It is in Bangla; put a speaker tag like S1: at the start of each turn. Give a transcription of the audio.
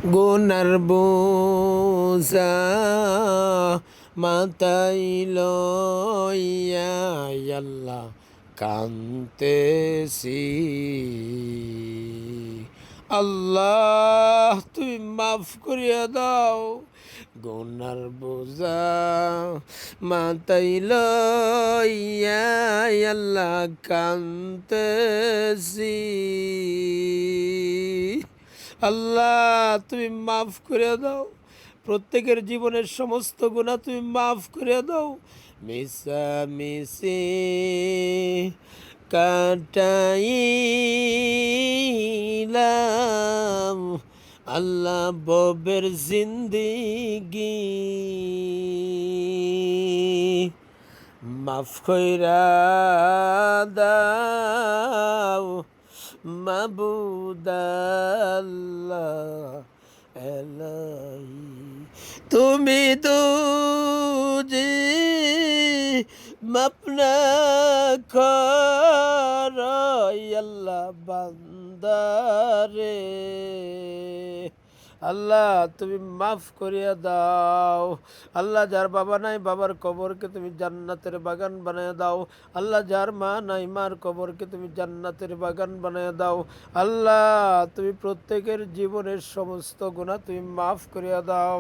S1: গুনার বোঝা মাথায় লইয়া আল্লাহ কান্তেছি। আল্লাহ তুমি মাফ করিয়া দাও, গুনার বোঝা মাথায় লইয়া আল্লাহ কান্তেছি। আল্লাহ তুমি মাফ করে দাও, প্রত্যেকের জীবনের সমস্ত গুনাহ তুমি মাফ করে দাও। মিশামিশি কাটাইলাম আল্লাহ ববের জিন্দিগি, মাফ কইরা দাও মাবুদ আল্লাহ এলাহি। তুমি তো যে মাপ না করো আল্লাহ বান্দারে, আল্লাহ তুমি মাফ করিয়া দাও। আল্লাহ যার বাবা নাই বাবার কবরকে তুমি জান্নাতের বাগান বানায় দাও। আল্লাহ যার মা নাই মার কবরকে তুমি জান্নাতের বাগান বানায় দাও। আল্লাহ তুমি প্রত্যেকের জীবনের সমস্ত গুনাহ তুমি মাফ করিয়া দাও।